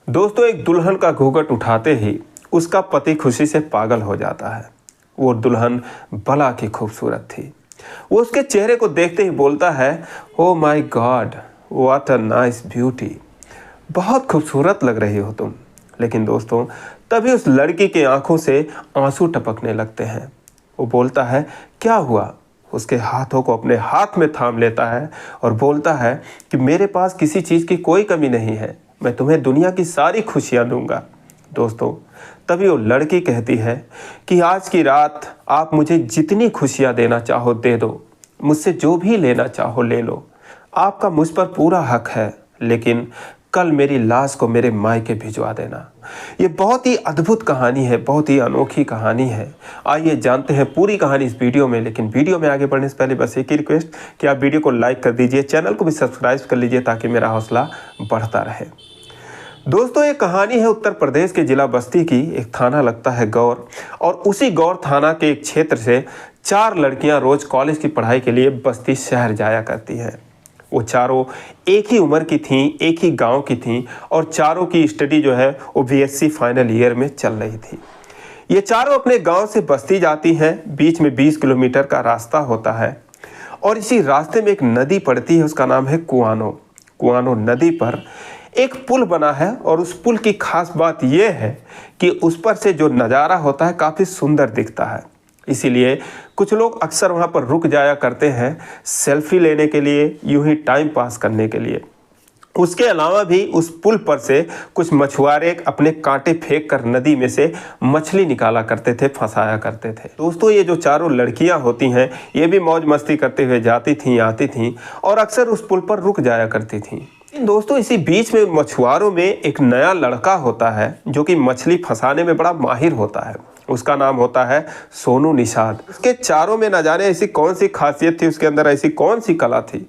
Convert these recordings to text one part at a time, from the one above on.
दोस्तों, एक दुल्हन का घूंघट उठाते ही उसका पति खुशी से पागल हो जाता है। वो दुल्हन भला की खूबसूरत थी। वो उसके चेहरे को देखते ही बोलता है, oh my God, what a nice beauty. बहुत खूबसूरत लग रही हो तुम। लेकिन दोस्तों, तभी उस लड़की की आंखों से आंसू टपकने लगते हैं। वो बोलता है, क्या हुआ? उसके हाथों को अपने हाथ में थाम लेता है और बोलता है कि मेरे पास किसी चीज़ की कोई कमी नहीं है, मैं तुम्हें दुनिया की सारी खुशियाँ दूंगा। दोस्तों, तभी वो लड़की कहती है कि आज की रात आप मुझे जितनी खुशियाँ देना चाहो दे दो, मुझसे जो भी लेना चाहो ले लो, आपका मुझ पर पूरा हक है, लेकिन कल मेरी लाश को मेरे मायके भिजवा देना। ये बहुत ही अद्भुत कहानी है, बहुत ही अनोखी कहानी है। आइए जानते हैं पूरी कहानी इस वीडियो में। लेकिन वीडियो में आगे बढ़ने से पहले बस एक ही रिक्वेस्ट कि आप वीडियो को लाइक कर दीजिए, चैनल को भी सब्सक्राइब कर लीजिए ताकि मेरा हौसला बढ़ता रहे। दोस्तों, ये कहानी है उत्तर प्रदेश के जिला बस्ती की। एक थाना लगता है गौर, और उसी गौर थाना के एक क्षेत्र से 4 लड़कियां रोज कॉलेज की पढ़ाई के लिए बस्ती शहर जाया करती हैं। वो चारों एक ही उम्र की थीं, एक ही गांव की थीं, और चारों की स्टडी जो है वो बीएससी फाइनल ईयर में चल रही थी। ये चारों अपने गांव से बस्ती जाती हैं। बीच में 20 किलोमीटर का रास्ता होता है और इसी रास्ते में एक नदी पड़ती है, उसका नाम है कुआनो। कुआनो नदी पर एक पुल बना है और उस पुल की खास बात यह है कि उस पर से जो नज़ारा होता है काफ़ी सुंदर दिखता है। इसीलिए कुछ लोग अक्सर वहाँ पर रुक जाया करते हैं सेल्फी लेने के लिए, यूं ही टाइम पास करने के लिए। उसके अलावा भी उस पुल पर से कुछ मछुआरे अपने कांटे फेंक कर नदी में से मछली निकाला करते थे, फंसाया करते थे। दोस्तों, ये जो चारों लड़कियां होती हैं ये भी मौज मस्ती करते हुए जाती थीं, आती थीं और अक्सर उस पुल पर रुक जाया करती थीं। दोस्तों, इसी बीच में मछुआरों में एक नया लड़का होता है जो कि मछली फंसाने में बड़ा माहिर होता है। उसका नाम होता है सोनू निषाद। उसके चारों में न जाने ऐसी कौन सी खासियत थी, उसके अंदर ऐसी कौन सी कला थी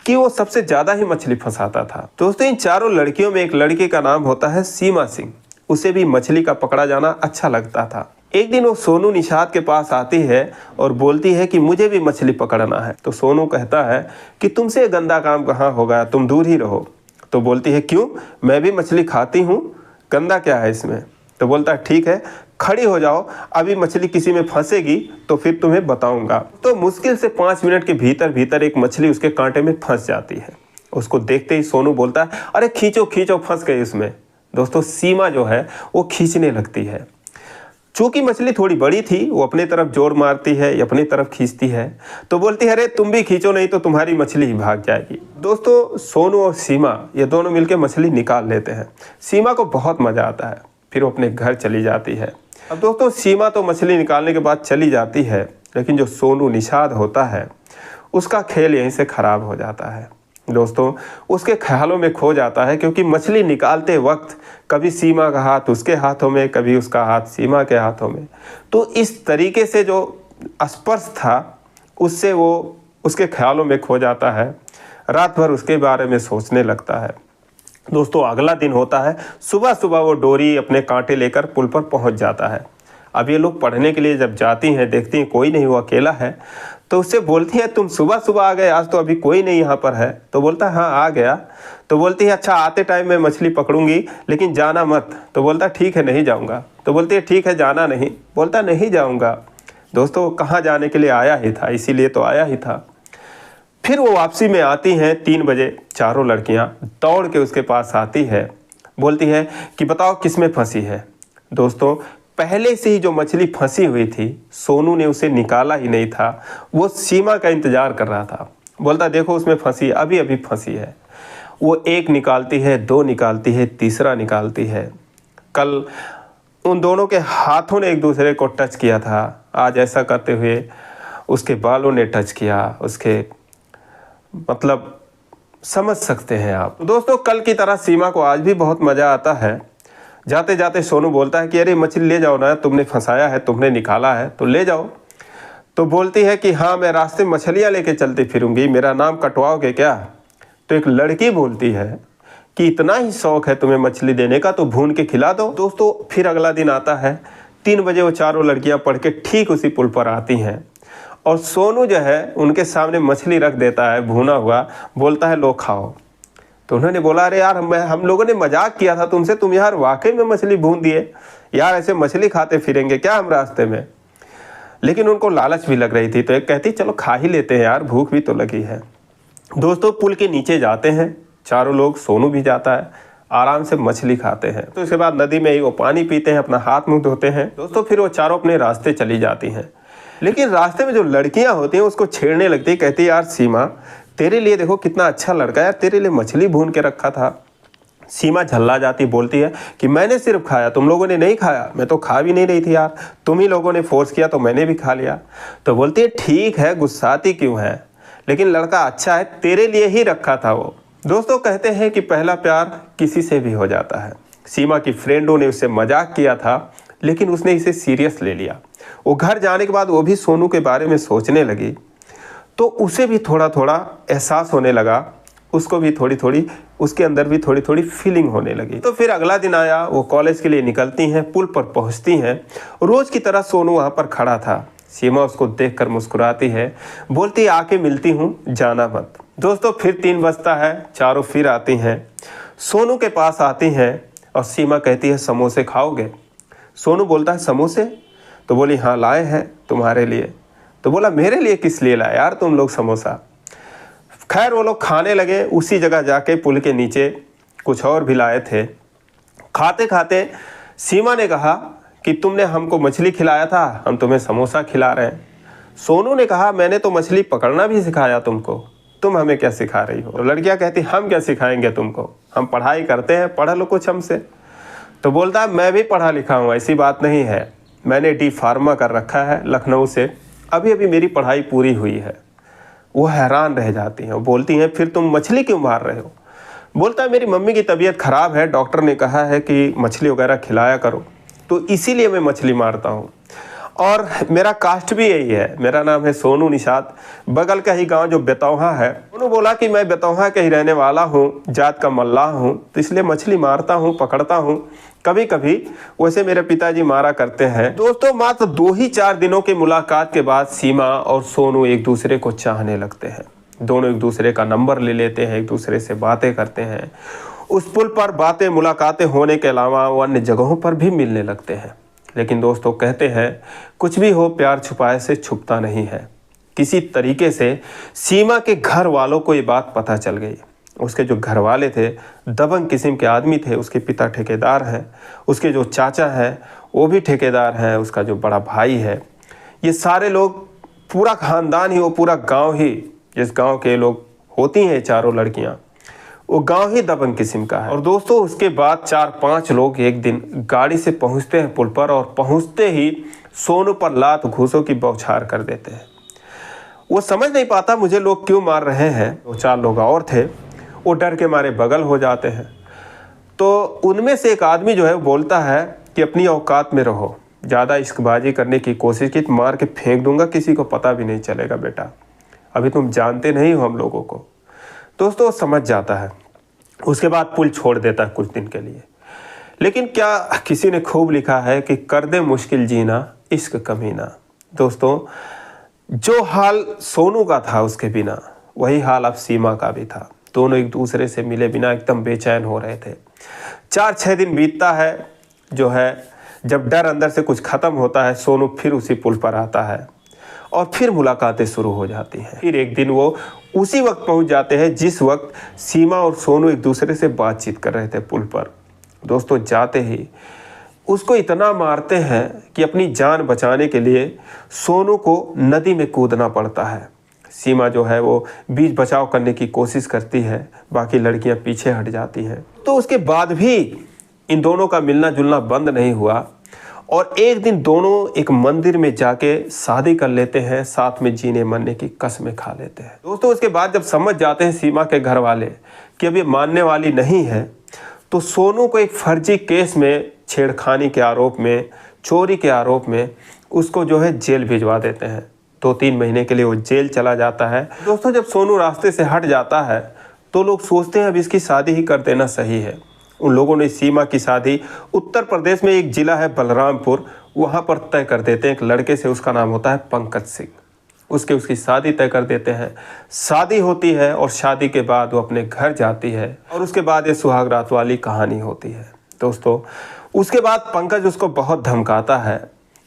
कि वो सबसे ज़्यादा ही मछली फंसाता था। दोस्तों, इन चारों लड़कियों में एक लड़के का नाम होता है सीमा सिंह। उसे भी मछली का पकड़ा जाना अच्छा लगता था। एक दिन वो सोनू निषाद के पास आती है और बोलती है कि मुझे भी मछली पकड़ना है। तो सोनू कहता है कि तुमसे गंदा काम कहाँ होगा, तुम दूर ही रहो। तो बोलती है, क्यों? मैं भी मछली खाती हूँ, गंदा क्या है इसमें? तो बोलता है, ठीक है, खड़ी हो जाओ, अभी मछली किसी में फंसेगी तो फिर तुम्हें बताऊंगा। तो मुश्किल से 5 मिनट के भीतर भीतर एक मछली उसके कांटे में फंस जाती है। उसको देखते ही सोनू बोलता है, अरे खींचो खींचो, फंस गई उसमें। दोस्तों, सीमा जो है वो खींचने लगती है। चूंकि मछली थोड़ी बड़ी थी, वो अपनी तरफ जोर मारती है, अपनी तरफ खींचती है। तो बोलती है, अरे तुम भी खींचो, नहीं तो तुम्हारी मछली ही भाग जाएगी। दोस्तों, सोनू और सीमा ये दोनों मिलकर मछली निकाल लेते हैं। सीमा को बहुत मजा आता है, फिर वो अपने घर चली जाती है। अब दोस्तों, सीमा तो मछली निकालने के बाद चली जाती है, लेकिन जो सोनू निषाद होता है उसका खेल यहीं से खराब हो जाता है। दोस्तों, उसके ख्यालों में खो जाता है, क्योंकि मछली निकालते वक्त कभी सीमा का हाथ उसके हाथों में, कभी उसका हाथ सीमा के हाथों में। तो इस तरीके से जो स्पर्श था उससे वो उसके ख्यालों में खो जाता है। रात भर उसके बारे में सोचने लगता है। दोस्तों, अगला दिन होता है। सुबह सुबह वो डोरी अपने कांटे लेकर पुल पर पहुंच जाता है। अब ये लोग पढ़ने के लिए जब जाती हैं, देखती हैं कोई नहीं, वो अकेला है। तो उससे बोलती है, तुम सुबह सुबह आ गए, आज तो अभी कोई नहीं यहाँ पर है। तो बोलता है, हाँ आ गया। तो बोलती है, अच्छा आते टाइम मैं मछली पकड़ूंगी, लेकिन जाना मत। तो बोलता, ठीक है, नहीं जाऊँगा। तो बोलती है, ठीक है, जाना नहीं। बोलता, नहीं जाऊँगा। दोस्तों, कहाँ जाने के लिए आया ही था, इसीलिए तो आया ही था। फिर वो वापसी में आती हैं 3 बजे। चारों लड़कियां दौड़ के उसके पास आती है, बोलती है कि बताओ किस में फंसी है। दोस्तों, पहले से ही जो मछली फंसी हुई थी, सोनू ने उसे निकाला ही नहीं था, वो सीमा का इंतजार कर रहा था। बोलता, देखो उसमें फंसी, अभी अभी फंसी है। वो 1 निकालती है, 2 निकालती है, तीसरा निकालती है। कल उन दोनों के हाथों ने एक दूसरे को टच किया था, आज ऐसा करते हुए उसके बालों ने टच किया, उसके मतलब समझ सकते हैं आप। दोस्तों, कल की तरह सीमा को आज भी बहुत मज़ा आता है। जाते जाते सोनू बोलता है कि अरे मछली ले जाओ ना, तुमने फंसाया है, तुमने निकाला है तो ले जाओ। तो बोलती है कि हाँ, मैं रास्ते में मछलियाँ लेके चलती फिरूंगी, मेरा नाम कटवाओगे क्या? तो एक लड़की बोलती है कि इतना ही शौक है तुम्हें मछली देने का तो भून के खिला दो। दोस्तों, फिर अगला दिन आता है। 3 बजे वो चारों लड़कियाँ पढ़ के ठीक उसी पुल पर आती हैं और सोनू जो है उनके सामने मछली रख देता है भुना हुआ। बोलता है, लो खाओ। तो उन्होंने बोला अरे यार हम लोगों ने मजाक किया था तुमसे, तुम यार वाकई में मछली भून दिए यार, ऐसे मछली खाते फिरेंगे क्या हम रास्ते में। लेकिन उनको लालच भी लग रही थी, तो एक कहती चलो खा ही लेते हैं यार, भूख भी तो लगी है। दोस्तों पुल के नीचे जाते हैं चारों लोग, सोनू भी जाता है, आराम से मछली खाते हैं। तो इसके बाद नदी में ही वो पानी पीते हैं, अपना हाथ मुंह धोते हैं। दोस्तों फिर वो चारों अपने रास्ते चली जाती हैं। लेकिन रास्ते में जो लड़कियां होती हैं उसको छेड़ने लगती है, कहती है यार सीमा तेरे लिए देखो कितना अच्छा लड़का है यार, तेरे लिए मछली भून के रखा था। सीमा झल्ला जाती, बोलती है कि मैंने सिर्फ खाया, तुम लोगों ने नहीं खाया। मैं तो खा भी नहीं रही थी यार, तुम ही लोगों ने फोर्स किया तो मैंने भी खा लिया। तो बोलती है ठीक है, गुस्साती क्यों है, लेकिन लड़का अच्छा है, तेरे लिए ही रखा था वो। दोस्तों कहते हैं कि पहला प्यार किसी से भी हो जाता है। सीमा की फ्रेंडों ने उससे मजाक किया था, लेकिन उसने इसे सीरियस ले लिया। वो घर जाने के बाद वो भी सोनू के बारे में सोचने लगी, तो उसे भी थोड़ा थोड़ा एहसास होने लगा, उसको भी थोड़ी थोड़ी, उसके अंदर भी थोड़ी थोड़ी फीलिंग होने लगी। तो फिर अगला दिन आया, वो कॉलेज के लिए निकलती हैं, पुल पर पहुंचती हैं। रोज की तरह सोनू वहाँ पर खड़ा था। सीमा उसको देखकर मुस्कुराती है, बोलती है आके मिलती हूँ, जाना मत। दोस्तों फिर 3 बजता है, चारों फिर आती हैं, सोनू के पास आती हैं और सीमा कहती है समोसे खाओगे। सोनू बोलता है समोसे? तो बोली हाँ लाए हैं तुम्हारे लिए। तो बोला मेरे लिए किस लिए लाए यार तुम लोग समोसा। खैर वो लोग खाने लगे, उसी जगह जाके पुल के नीचे कुछ और भी लाए थे। खाते खाते सीमा ने कहा कि तुमने हमको मछली खिलाया था, हम तुम्हें समोसा खिला रहे हैं। सोनू ने कहा मैंने तो मछली पकड़ना भी सिखाया तुमको, तुम हमें क्या सिखा रही हो। तो लड़कियां कहती हम क्या सिखाएंगे तुमको, हम पढ़ाई करते हैं, पढ़ लो कुछ हमसे। तो बोलता है मैं भी पढ़ा लिखा हूँ, ऐसी बात नहीं है, मैंने डी फार्मा कर रखा है लखनऊ से, अभी अभी मेरी पढ़ाई पूरी हुई है। वो हैरान रह जाती हैं, बोलती हैं फिर तुम मछली क्यों मार रहे हो। बोलता है मेरी मम्मी की तबीयत ख़राब है, डॉक्टर ने कहा है कि मछली वगैरह खिलाया करो, तो इसीलिए मैं मछली मारता हूँ। और मेरा कास्ट भी यही है, मेरा नाम है सोनू निषाद, बगल का ही गांव जो बेतौहा है। उन्होंने बोला कि मैं बेतौहा के ही रहने वाला हूँ, जात का मल्लाह हूँ, तो इसलिए मछली मारता हूँ, पकड़ता हूँ कभी कभी, वैसे मेरे पिताजी मारा करते हैं। दोस्तों मात्र 2 ही 4 दिनों की मुलाकात के बाद सीमा और सोनू एक दूसरे को चाहने लगते हैं। दोनों एक दूसरे का नंबर ले लेते हैं, एक दूसरे से बातें करते हैं। उस पुल पर बातें मुलाकातें होने के अलावा वो अन्य जगहों पर भी मिलने लगते हैं। लेकिन दोस्तों कहते हैं कुछ भी हो प्यार छुपाए से छुपता नहीं है। किसी तरीके से सीमा के घर वालों को ये बात पता चल गई। उसके जो घर वाले थे दबंग किस्म के आदमी थे, उसके पिता ठेकेदार हैं, उसके जो चाचा हैं वो भी ठेकेदार हैं, उसका जो बड़ा भाई है, ये सारे लोग, पूरा ख़ानदान ही, वो पूरा गांव ही, जिस गांव के लोग होती हैं चारों लड़कियां, वो गांव ही दबंग किस्म का है। और दोस्तों उसके बाद 4-5 लोग एक दिन गाड़ी से पहुंचते हैं पुल पर, और पहुंचते ही सोनू पर लात घूंसों की बौछार कर देते हैं। वो समझ नहीं पाता मुझे लोग क्यों मार रहे हैं। 2-4 लोग और थे, वो डर के मारे बगल हो जाते हैं। तो उनमें से एक आदमी जो है बोलता है कि अपनी औकात में रहो, ज़्यादा इश्कबाजी करने की कोशिश की तो मार के फेंक दूंगा, किसी को पता भी नहीं चलेगा बेटा, अभी तुम जानते नहीं हो हम लोगों को। दोस्तों समझ जाता है, उसके बाद पुल छोड़ देता है कुछ दिन के लिए। लेकिन क्या किसी ने खूब लिखा है कि कर दे मुश्किल जीना इश्क कमीना। दोस्तों जो हाल सोनू का था उसके बिना, वही हाल अब सीमा का भी था। दोनों एक दूसरे से मिले बिना एकदम बेचैन हो रहे थे। 4-6 दिन बीतता है, जो है जब डर अंदर से कुछ ख़त्म होता है, सोनू फिर उसी पुल पर आता है और फिर मुलाकातें शुरू हो जाती हैं। फिर एक दिन वो उसी वक्त पहुंच जाते हैं जिस वक्त सीमा और सोनू एक दूसरे से बातचीत कर रहे थे पुल पर। दोस्तों जाते ही उसको इतना मारते हैं कि अपनी जान बचाने के लिए सोनू को नदी में कूदना पड़ता है। सीमा जो है वो बीच बचाव करने की कोशिश करती है, बाकी लड़कियां पीछे हट जाती हैं। तो उसके बाद भी इन दोनों का मिलना जुलना बंद नहीं हुआ, और एक दिन दोनों एक मंदिर में जाके शादी कर लेते हैं, साथ में जीने मरने की कसमें खा लेते हैं। दोस्तों उसके बाद जब समझ जाते हैं सीमा के घर वाले कि अब ये मानने वाली नहीं है, तो सोनू को एक फर्जी केस में, छेड़खानी के आरोप में, चोरी के आरोप में उसको जो है जेल भिजवा देते हैं। 2-3 महीने के लिए वो जेल चला जाता है। दोस्तों जब सोनू रास्ते से हट जाता है तो लोग सोचते हैं अब इसकी शादी ही कर देना सही है। उन लोगों ने सीमा की शादी उत्तर प्रदेश में एक ज़िला है बलरामपुर, वहाँ पर तय कर देते हैं एक लड़के से, उसका नाम होता है पंकज सिंह। उसकी शादी तय कर देते हैं। शादी होती है और शादी के बाद वो अपने घर जाती है और उसके बाद ये सुहाग रात वाली कहानी होती है। दोस्तों उसके बाद पंकज उसको बहुत धमकाता है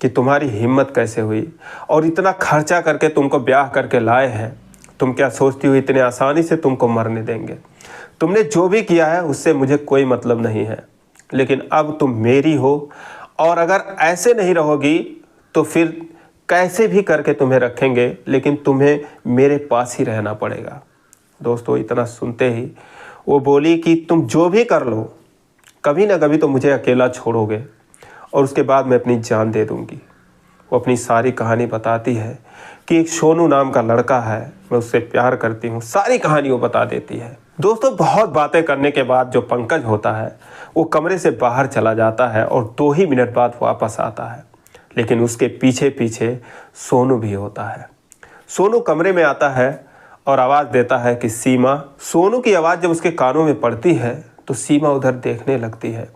कि तुम्हारी हिम्मत कैसे हुई और इतना खर्चा करके तुमको ब्याह करके लाए हैं, तुम क्या सोचती हो इतने आसानी से तुमको मरने देंगे? तुमने जो भी किया है उससे मुझे कोई मतलब नहीं है, लेकिन अब तुम मेरी हो और अगर ऐसे नहीं रहोगी तो फिर कैसे भी करके तुम्हें रखेंगे, लेकिन तुम्हें मेरे पास ही रहना पड़ेगा। दोस्तों इतना सुनते ही वो बोली कि तुम जो भी कर लो कभी ना कभी तो मुझे अकेला छोड़ोगे और उसके बाद मैं अपनी जान दे दूंगी। वो अपनी सारी कहानी बताती है कि एक सोनू नाम का लड़का है, मैं उससे प्यार करती हूँ, सारी कहानी वो बता देती है। दोस्तों बहुत बातें करने के बाद जो पंकज होता है वो कमरे से बाहर चला जाता है और 2 ही मिनट बाद वापस आता है, लेकिन उसके पीछे पीछे सोनू भी होता है। सोनू कमरे में आता है और आवाज़ देता है कि सीमा। सोनू की आवाज़ जब उसके कानों में पड़ती है तो सीमा उधर देखने लगती है,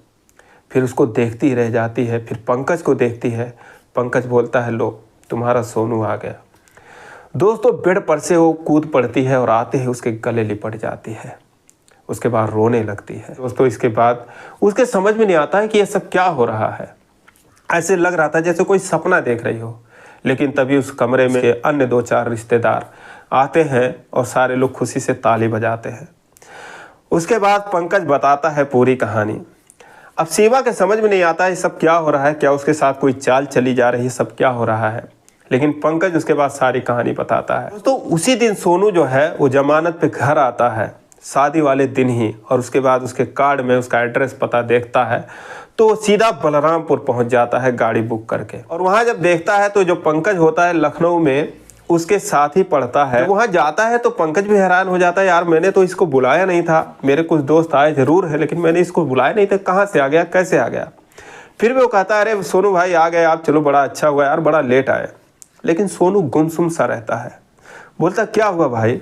फिर उसको देखती रह जाती है, फिर पंकज को देखती है। पंकज बोलता है लो तुम्हारा सोनू आ गया। दोस्तों बेड पर से वो कूद पड़ती है और आते ही उसके गले लिपट जाती है, उसके बाद रोने लगती है। दोस्तों इसके बाद उसके समझ में नहीं आता है कि ये सब क्या हो रहा है। ऐसे लग रहा था जैसे कोई सपना देख रही हो, लेकिन तभी उस कमरे में अन्य 2-4 रिश्तेदार आते हैं और सारे लोग खुशी से ताली बजाते हैं। उसके बाद पंकज बताता है पूरी कहानी। अब सीमा के समझ में नहीं आता है ये सब क्या हो रहा है, क्या उसके साथ कोई चाल चली जा रही है, सब क्या हो रहा है, लेकिन पंकज उसके बाद सारी कहानी बताता है। तो उसी दिन सोनू जो है वो जमानत पे घर आता है, शादी वाले दिन ही, और उसके बाद उसके कार्ड में उसका एड्रेस पता देखता है तो सीधा बलरामपुर पहुंच जाता है गाड़ी बुक करके। और वहां जब देखता है तो जो पंकज होता है लखनऊ में उसके साथ ही पढ़ता है। वहां जाता है तो पंकज भी हैरान हो जाता है, यार मैंने तो इसको बुलाया नहीं था, मेरे कुछ दोस्त आए जरूर है लेकिन मैंने इसको बुलाया नहीं था, कहाँ से आ गया, कैसे आ गया? फिर भी वो कहता है अरे सोनू भाई आ गए आप, चलो बड़ा अच्छा हुआ यार, बड़ा लेट आए। लेकिन सोनू गुमसुम सा रहता है, बोलता क्या हुआ भाई?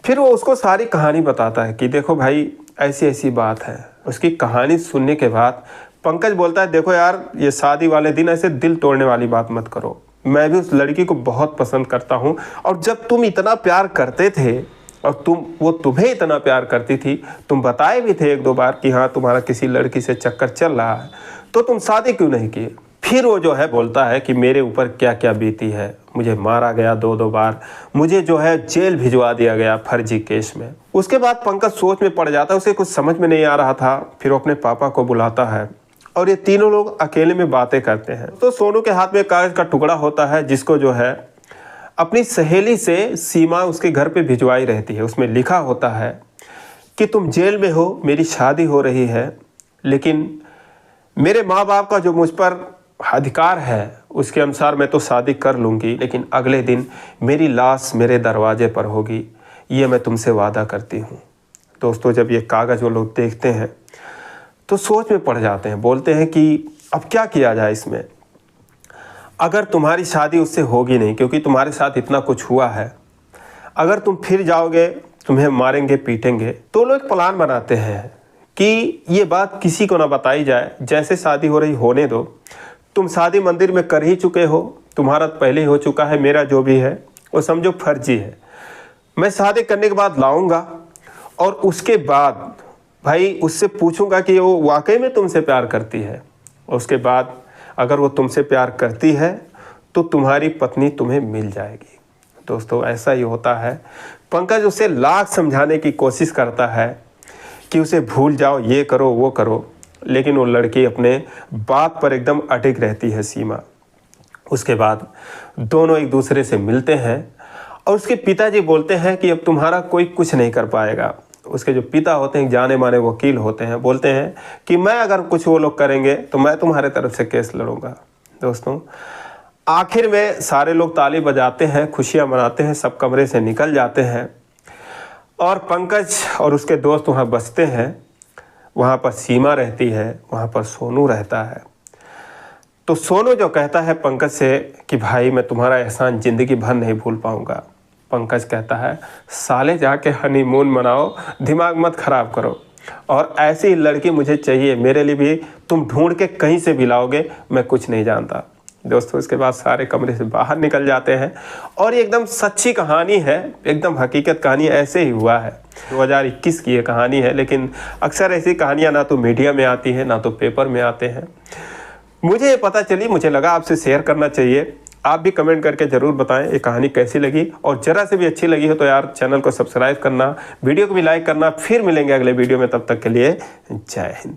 फिर वो उसको सारी कहानी बताता है कि देखो भाई ऐसी ऐसी बात है। उसकी कहानी सुनने के बाद पंकज बोलता है देखो यार ये शादी वाले दिन ऐसे दिल तोड़ने वाली बात मत करो, मैं भी उस लड़की को बहुत पसंद करता हूँ और जब तुम इतना प्यार करते थे और वो तुम्हें इतना प्यार करती थी, तुम बताए भी थे 1-2 बार कि हाँ तुम्हारा किसी लड़की से चक्कर चल रहा है, तो तुम शादी क्यों नहीं किए? फिर वो जो है बोलता है कि मेरे ऊपर क्या क्या बीती है, मुझे मारा गया 2-2 बार, मुझे जो है जेल भिजवा दिया गया फर्जी केस में। उसके बाद पंकज सोच में पड़ जाता है, उसे कुछ समझ में नहीं आ रहा था। फिर वो अपने पापा को बुलाता है और ये तीनों लोग अकेले में बातें करते हैं। तो सोनू के हाथ में कागज का टुकड़ा होता है जिसको जो है अपनी सहेली से सीमा उसके घर पे भिजवाई रहती है। उसमें लिखा होता है कि तुम जेल में हो, मेरी शादी हो रही है, लेकिन मेरे माँ बाप का जो मुझ पर अधिकार है उसके अनुसार मैं तो शादी कर लूँगी, लेकिन अगले दिन मेरी लाश मेरे दरवाजे पर होगी, ये मैं तुमसे वादा करती हूँ। दोस्तों जब ये कागज़ वो लोग देखते हैं तो सोच में पड़ जाते हैं, बोलते हैं कि अब क्या किया जाए इसमें। अगर तुम्हारी शादी उससे होगी नहीं क्योंकि तुम्हारे साथ इतना कुछ हुआ है, अगर तुम फिर जाओगे तुम्हें मारेंगे पीटेंगे, तो लोग प्लान बनाते हैं कि ये बात किसी को ना बताई जाए, जैसे शादी हो रही होने दो, तुम शादी मंदिर में कर ही चुके हो, तुम्हारा पहले ही हो चुका है, मेरा जो भी है वो समझो फर्जी है। मैं शादी करने के बाद लाऊंगा और उसके बाद भाई उससे पूछूंगा कि वो वाकई में तुमसे प्यार करती है, और उसके बाद अगर वो तुमसे प्यार करती है तो तुम्हारी पत्नी तुम्हें मिल जाएगी। दोस्तों ऐसा ही होता है। पंकज उसे लाख समझाने की कोशिश करता है कि उसे भूल जाओ, ये करो वो करो, लेकिन वो लड़की अपने बात पर एकदम अटक रहती है सीमा। उसके बाद दोनों एक दूसरे से मिलते हैं और उसके पिताजी बोलते हैं कि अब तुम्हारा कोई कुछ नहीं कर पाएगा। उसके जो पिता होते हैं जाने माने वकील होते हैं, बोलते हैं कि मैं अगर कुछ वो लोग करेंगे तो मैं तुम्हारे तरफ से केस लड़ूंगा। दोस्तों आखिर में सारे लोग ताली बजाते हैं, खुशियां मनाते हैं, सब कमरे से निकल जाते हैं और पंकज और उसके दोस्त वहाँ बसते हैं। वहाँ पर सीमा रहती है, वहाँ पर सोनू रहता है। तो सोनू जो कहता है पंकज से कि भाई मैं तुम्हारा एहसान ज़िंदगी भर नहीं भूल पाऊँगा। पंकज कहता है साले जाके हनीमून मनाओ, दिमाग मत ख़राब करो, और ऐसी लड़की मुझे चाहिए, मेरे लिए भी तुम ढूंढ के कहीं से भी लाओगे, मैं कुछ नहीं जानता। दोस्तों इसके बाद सारे कमरे से बाहर निकल जाते हैं और ये एकदम सच्ची कहानी है, एकदम हकीकत कहानी, ऐसे ही हुआ है। 2021 की ये कहानी है, लेकिन अक्सर ऐसी कहानियाँ ना तो मीडिया में आती है ना तो पेपर में आते हैं। मुझे ये पता चली, मुझे लगा आपसे शेयर करना चाहिए। आप भी कमेंट करके ज़रूर बताएं ये कहानी कैसी लगी, और ज़रा से भी अच्छी लगी हो तो यार चैनल को सब्सक्राइब करना, वीडियो को भी लाइक करना। फिर मिलेंगे अगले वीडियो में, तब तक के लिए जय हिंद।